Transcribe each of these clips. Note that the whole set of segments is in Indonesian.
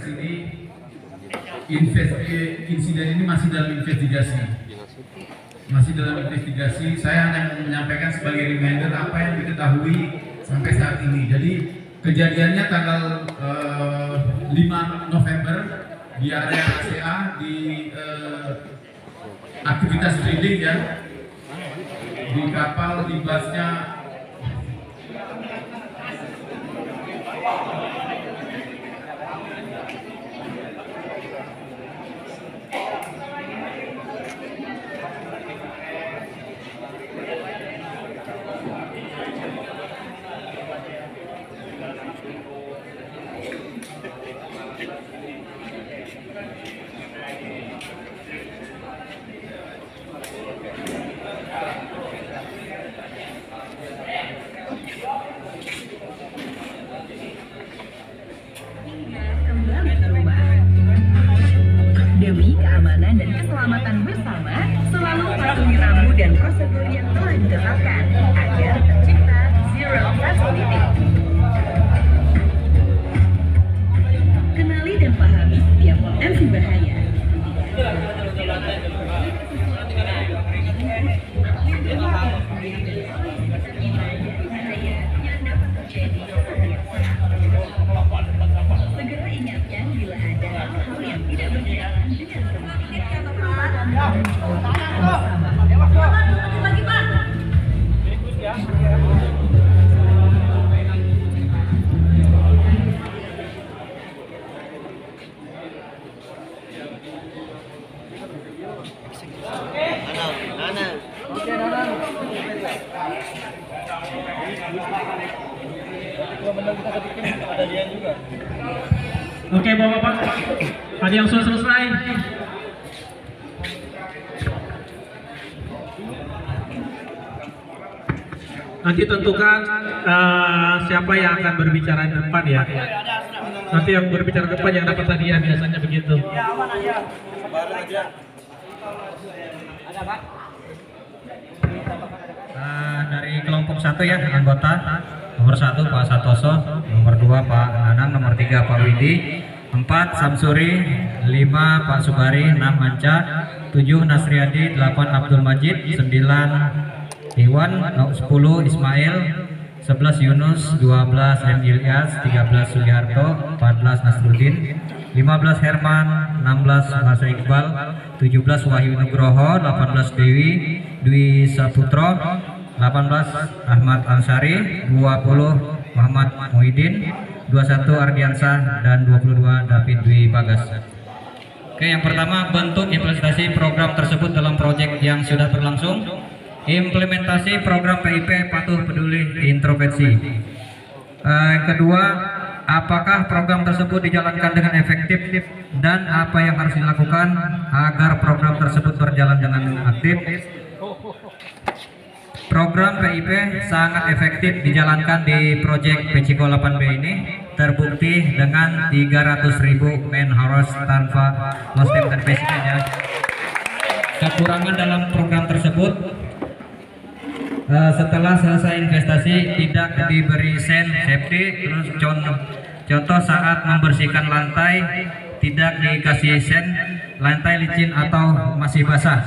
ke sini. Insiden ini masih dalam investigasi. Saya hanya menyampaikan sebagai reminder apa yang diketahui sampai saat ini. Jadi kejadiannya tanggal 5 November di area ACA di aktivitas trading ya, di kapal libasnya demi keamanan dan keselamatan bersama, selalu patuhi rambu dan prosedur yang telah ditetapkan agar tercipta zero fatality. Kenali dan pahami setiap potensi bahaya. Segera ingatkan bila ada hal-hal yang tidak berjalan dengan Oke Bapak-Bapak, ada yang sudah selesai? Nanti tentukan siapa yang akan berbicara di depan ya. Nanti yang berbicara di depan yang dapat hadiah, biasanya begitu. Dari kelompok 1 ya, anggota nomor 1 Pak Satoso, nomor 2 Pak Nanang, nomor 3 Pak Widi, 4 Samsuri, 5 Pak Subari, 6 Anca, 7 Nasriadi, 8 Abdul Majid, 9 Iwan, 10 Ismail, 11 Yunus, 12 M. Ilyas, 13 Sugiharto, 14 Nasruddin, 15 Herman, 16 Masa Iqbal, 17 Wahyu Nugroho, 18 Dwi Saputro, 18 Ahmad Ansari, 20 Muhammad Muhyiddin, 21 Ardiansah, dan 22 David Dwi Bagas. Oke, yang pertama, bentuk implementasi program tersebut dalam proyek yang sudah berlangsung. Implementasi program PIP Patuh Peduli Introspeksi. Yang kedua, apakah program tersebut dijalankan dengan efektif dan apa yang harus dilakukan agar program tersebut berjalan dengan aktif. Program PIP sangat efektif dijalankan di proyek Peciko 8B ini, terbukti dengan 300.000 man hours tanpa lost time dan ya. Kekurangan dalam program tersebut, setelah selesai investasi tidak diberi sen safety, terus contoh saat membersihkan lantai tidak dikasih sen, lantai licin atau masih basah.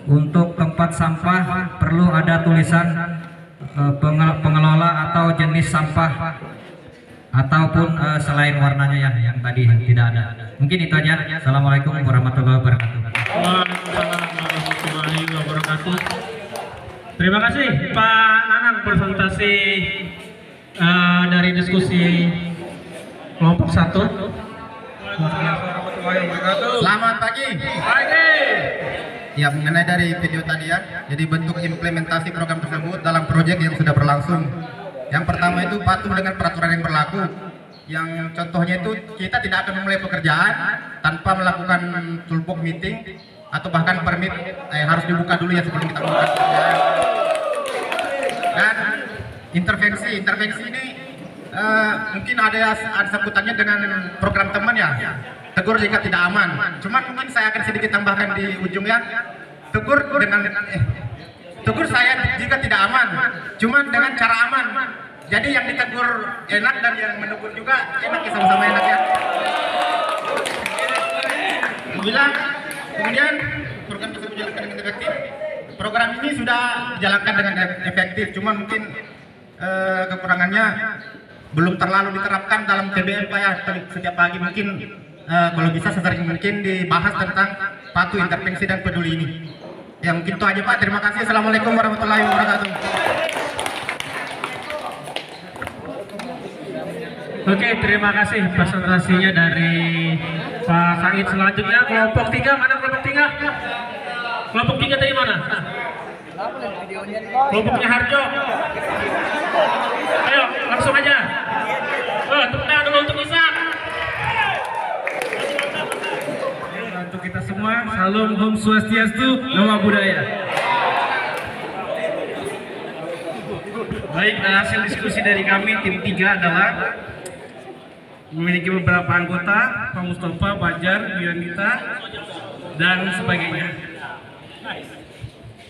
Untuk tempat sampah perlu ada tulisan pengelola atau jenis sampah ataupun selain warnanya yang tadi tidak ada. Mungkin itu aja. Assalamualaikum warahmatullahi wabarakatuh. Waalaikumsalam warahmatullahi wabarakatuh. Terima kasih Pak Nanang, presentasi dari diskusi kelompok 1. Selamat pagi. Ya, mengenai dari video tadi ya, jadi bentuk implementasi program tersebut dalam proyek yang sudah berlangsung. Yang pertama itu patuh dengan peraturan yang berlaku. Yang contohnya itu kita tidak akan memulai pekerjaan tanpa melakukan toolbox meeting atau bahkan permit harus dibuka dulu ya sebelum kita mulai pekerjaan. Dan intervensi ini mungkin ada sebutannya dengan program teman ya. Tegur jika tidak aman. Cuman mungkin saya akan sedikit tambahkan di ujungnya. Tegur saya jika tidak aman. Cuman dengan cara aman. Jadi yang ditegur enak dan yang menegur juga enak ya, sama-sama enak ya. Alhamdulillah, kemudian program tersebut dijalankan dengan efektif. Program ini sudah dijalankan dengan efektif, cuma mungkin kekurangannya belum terlalu diterapkan dalam TBM Pak ya. Setiap pagi mungkin kalau bisa sesering mungkin dibahas tentang patuh, intervensi dan peduli ini. Ya mungkin itu aja Pak. Terima kasih. Assalamualaikum warahmatullahi wabarakatuh. Oke, terima kasih presentasinya dari Pak Said. Selanjutnya kelompok 3, mana kelompok 3? Kelompok 3 dari mana? Kelompoknya Harjo. Ayo, langsung aja. Tepuk tangan dulu untuk Isa. Untuk kita semua, salam Om Swastiastu, Namo Buddhaya. Baik, hasil diskusi dari kami tim 3 adalah memiliki beberapa anggota, Pak Mustafa, Bajar, Yuanita, dan sebagainya.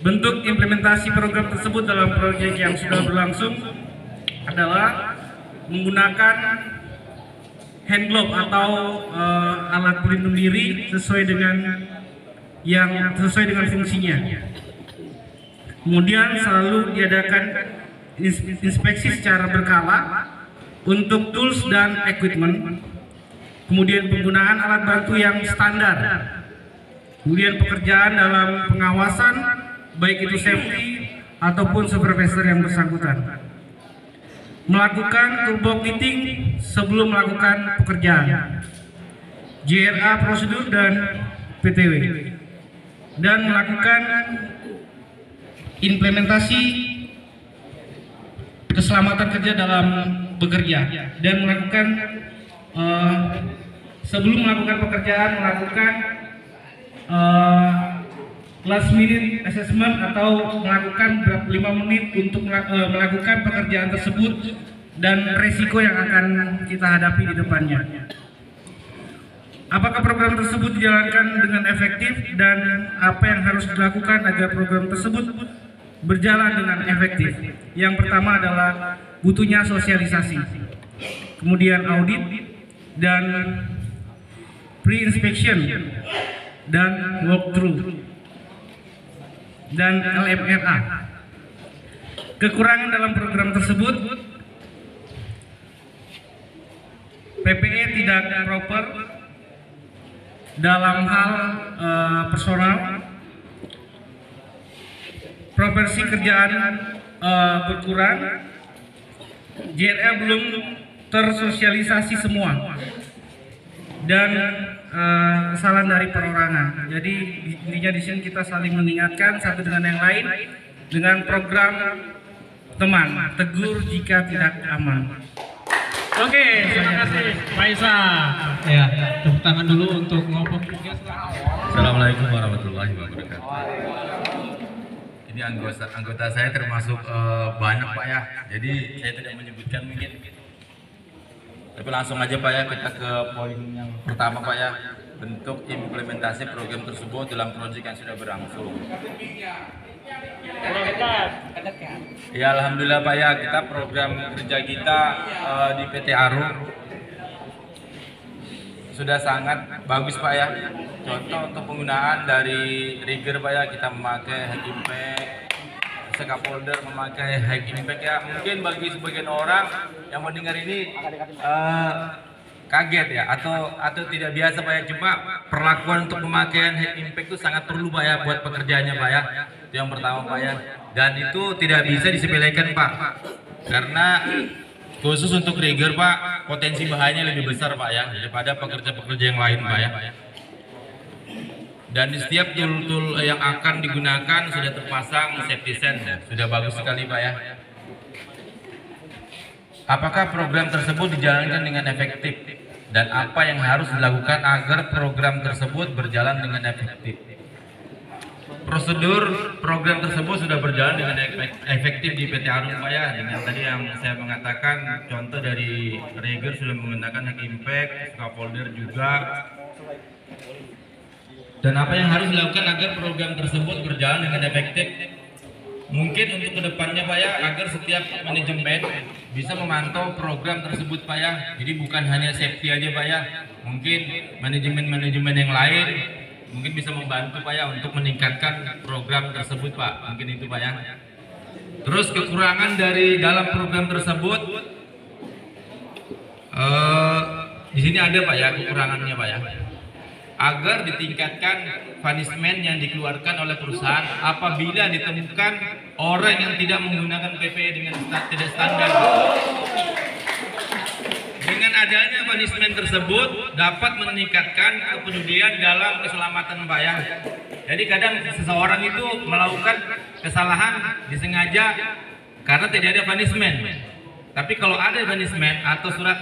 Bentuk implementasi program tersebut dalam proyek yang sudah berlangsung adalah menggunakan hand glove atau alat pelindung diri sesuai dengan fungsinya. Kemudian selalu diadakan inspeksi secara berkala untuk tools dan equipment. Kemudian penggunaan alat bantu yang standar. Kemudian pekerjaan dalam pengawasan, baik itu safety ataupun supervisor yang bersangkutan. Melakukan toolbox meeting sebelum melakukan pekerjaan. JRA prosedur dan PTW. Dan melakukan implementasi keselamatan kerja dalam bekerja. Dan melakukan sebelum melakukan pekerjaan, melakukan last minute assessment atau melakukan 5 menit untuk melakukan pekerjaan tersebut dan resiko yang akan kita hadapi di depannya. Apakah program tersebut dijalankan dengan efektif dan apa yang harus dilakukan agar program tersebut berjalan dengan efektif? Yang pertama adalah butuhnya sosialisasi, kemudian audit dan pre-inspection dan walkthrough dan LMRA. Kekurangan dalam program tersebut, PPE tidak proper dalam hal personal, proporsi kerjaan berkurang, JRA belum tersosialisasi semua, dan kesalahan dari perorangan. Jadi intinya di sini kita saling mengingatkan satu dengan yang lain dengan program teman tegur jika tidak aman. Oke, terima kasih Pak Isa. Ya, tepuk tangan dulu untuk kelompok 3. Assalamualaikum warahmatullahi wabarakatuh. Ini anggota saya termasuk banyak Pak ya. Jadi saya tidak menyebutkan mungkin. Tapi langsung aja Pak ya, kita ke poin yang pertama Pak ya. Bentuk implementasi program tersebut dalam proyek yang sudah berlangsung. Ya alhamdulillah Pak ya, kita program kerja kita di PT Arum sudah sangat bagus Pak ya. Contoh untuk penggunaan dari rigger Pak ya, kita memakai high impact, scaffolder memakai high impact ya. Mungkin bagi sebagian orang yang mendengar ini kaget ya atau tidak biasa Pak ya. Cuma perlakuan untuk pemakaian high impact itu sangat perlu Pak ya buat pekerjaannya Pak ya. Itu yang pertama Pak ya. Dan itu tidak bisa disepelekan Pak. Karena khusus untuk rigger Pak, potensi bahayanya lebih besar Pak ya daripada pekerja-pekerja yang lain Pak ya. Dan di setiap tool-tool yang akan digunakan sudah terpasang safety sense ya. Sudah bagus sekali Pak ya. Apakah program tersebut dijalankan dengan efektif? Dan apa yang harus dilakukan agar program tersebut berjalan dengan efektif? Prosedur program tersebut sudah berjalan dengan efektif di PT Arum Pak ya. Dengan tadi yang saya mengatakan, contoh dari rigger sudah menggunakan high impact, scaffolder juga. Dan apa yang harus dilakukan agar program tersebut berjalan dengan efektif? Mungkin untuk kedepannya Pak ya, agar setiap manajemen bisa memantau program tersebut Pak ya. Jadi bukan hanya safety aja Pak ya, mungkin manajemen-manajemen yang lain mungkin bisa membantu Pak ya untuk meningkatkan program tersebut Pak, mungkin itu Pak ya. Terus kekurangan dari dalam program tersebut, di sini ada Pak ya kekurangannya Pak ya. Agar ditingkatkan punishment yang dikeluarkan oleh perusahaan apabila ditemukan orang yang tidak menggunakan PPE dengan tidak standar. Dengan adanya punishment tersebut dapat meningkatkan kepedulian dalam keselamatan Pak ya. Jadi kadang seseorang itu melakukan kesalahan disengaja karena tidak ada punishment. Tapi kalau ada punishment atau surat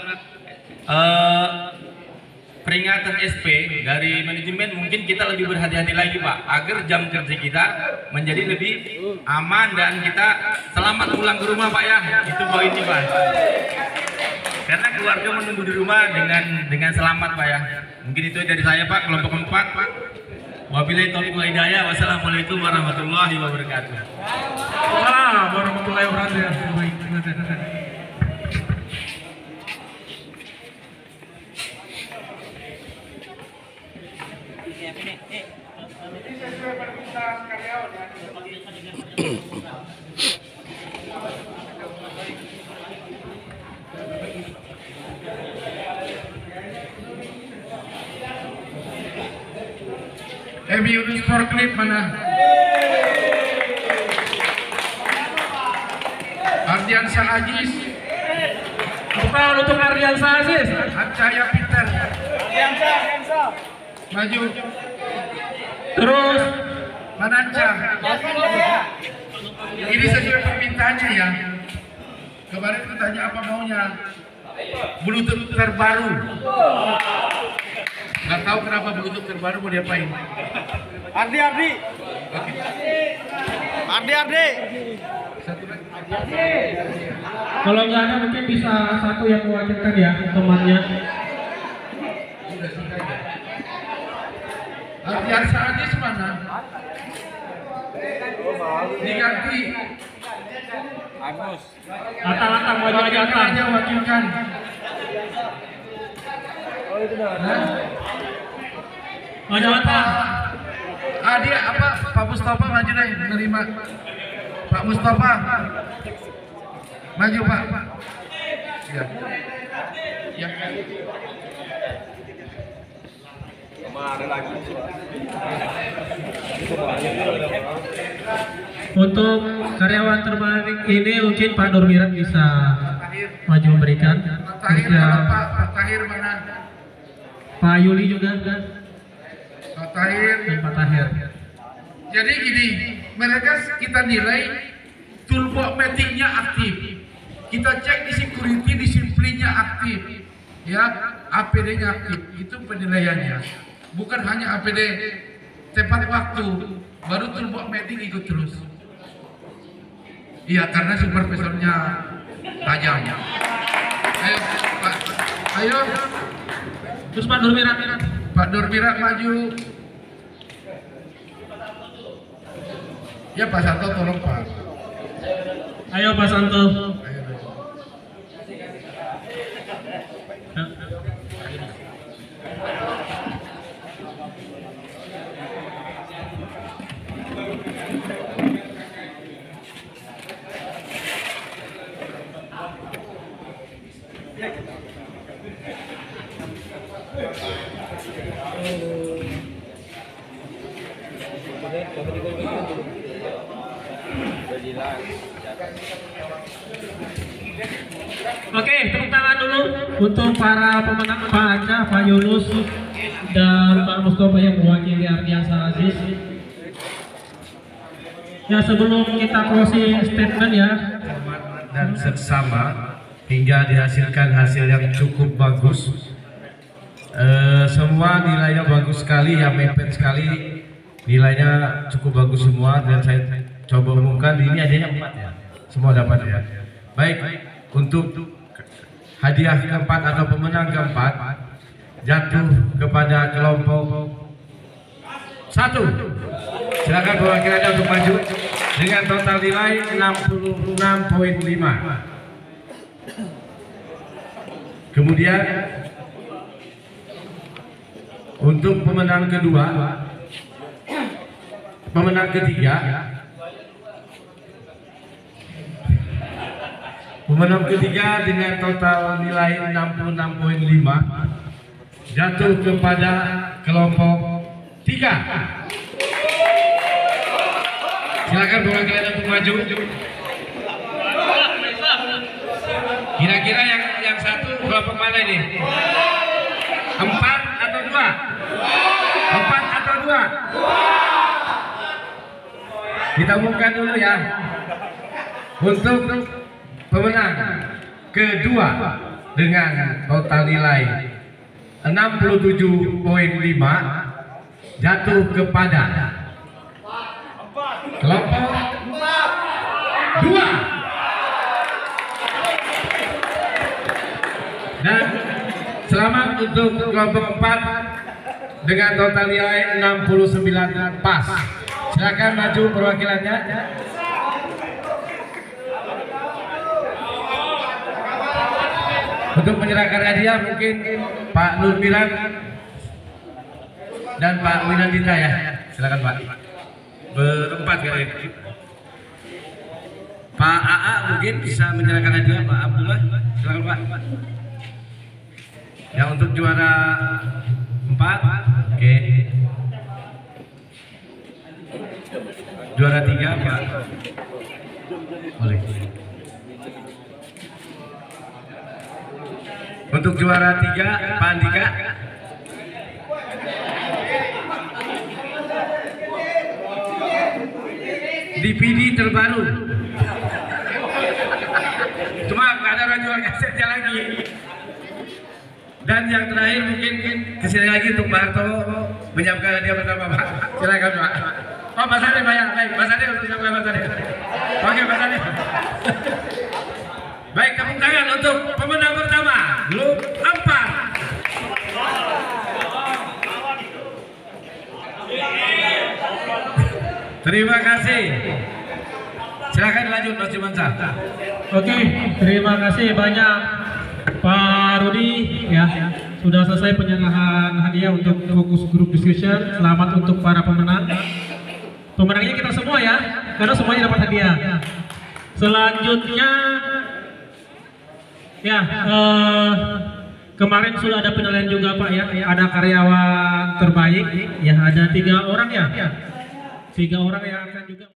peringatan SP dari manajemen, mungkin kita lebih berhati-hati lagi Pak, agar jam kerja kita menjadi lebih aman dan kita selamat pulang ke rumah Pak ya. Itu poinnya Pak. Karena keluarga menunggu di rumah dengan selamat Pak ya. Mungkin itu dari saya Pak, kelompok 4 Pak. Wabillahi taufiq wal hidayah. Wassalamualaikum warahmatullahi wabarakatuh. Waalaikumsalam warahmatullahi wabarakatuh. unit forklift mana? Ardiansyah Aziz. Bukan untuk Ardiansyah Aziz. Acaya Peter. Maju. Terus Mananca. Ini sesuai permintaannya ya. Kemarin itu tanya apa maunya. Bluetooth terbaru. Nggak tahu kenapa Bluetooth terbaru mau diapain. Ardi. Satu lagi. kalau nggak ada mungkin bisa satu yang mewakilkan ya temannya. Ardiansyah Aziz mana? Diganti. Atang maju aja Atang. Aja wakilkan. Maju Atang. Dia apa? Pak Mustafa maju deh menerima. Pak Mustafa. Maju Pak. Ya. Ya. Untuk karyawan terbaik ini mungkin Pak Nurmirat bisa maju memberikan. Pak Tahir Ya, mana Pak? Pak Tahir mana? Pak Yuli juga kan? Pak Tahir. Dan Pak Tahir. Jadi gini, mereka kita nilai turbomaticnya aktif. Kita cek di security disiplinnya aktif. Ya, APD-nya aktif. Itu penilaiannya. Bukan hanya APD tepat waktu, baru turbomatic ikut terus. Iya, karena supervisornya tajam. Ayo, Pak. Ayo. Terus Pak Nurmirat. Pak Nurmirat maju. Ya Pak Santo tolong Pak. Ayo Pak Santo. Ayo. Oke, tepuk tangan dulu untuk para pemenang Pak Anca, Pak Yunus, dan Pak Mustafa yang mewakili Ardiansyah Aziz. Ya, sebelum kita closing statement ya, dan seksama hingga dihasilkan hasil yang cukup bagus. Semua nilainya bagus sekali, ya mepet sekali, nilainya cukup bagus semua, dan saya coba umumkan ini adanya 4 ya, semua dapat ya. Baik, untuk hadiah keempat atau pemenang keempat jatuh kepada kelompok 1. Silakan perwakilannya untuk maju dengan total nilai 66,5. Kemudian untuk pemenang kedua pemenang ketiga. Pemenang ketiga dengan total nilai 66,5 jatuh kepada kelompok 3. Silakan perwakilan untuk maju. Kira-kira yang satu kelompok mana ini? 4 atau 2? 4 atau 2? Kita umumkan dulu ya. Untuk pemenang kedua dengan total nilai 67,5 jatuh kepada kelompok 2. Dan selamat untuk kelompok 4 dengan total nilai 69 pas. Silakan maju perwakilannya. Untuk menyerahkan hadiah mungkin Pak Nurmilan dan Pak Winandita ya. Silakan Pak. Berempat kali. Pak AA mungkin bisa menyerahkan hadiah. Pak Abdullah, silakan Pak. Yang untuk juara 4, oke. Juara 3 Pak. Boleh. Untuk juara 3 Pak Andika. DVD terbaru. Cuma nggak ada orang jual kasetnya lagi. Dan yang terakhir mungkin kesini lagi untuk Pak Harto menyiapkan hadiah pertama Pak. Silakan Pak. Oh Mas Ade banyak. Baik Mas Ade untuk siapa Mas Ade? Oke Mas Ade. Baik, tepuk tangan untuk pemenang pertama, grup 4. Terima kasih. Silakan lanjut Mas Jumansa. Oke, terima kasih banyak Pak Rudi ya. Sudah selesai penyerahan hadiah untuk fokus group discussion. Selamat untuk para pemenang. Pemenangnya kita semua ya, karena semuanya dapat hadiah. Selanjutnya ya, kemarin sudah ada penilaian juga Pak ya, ada karyawan terbaik ya, ada 3 orang ya, 3 orang yang akan juga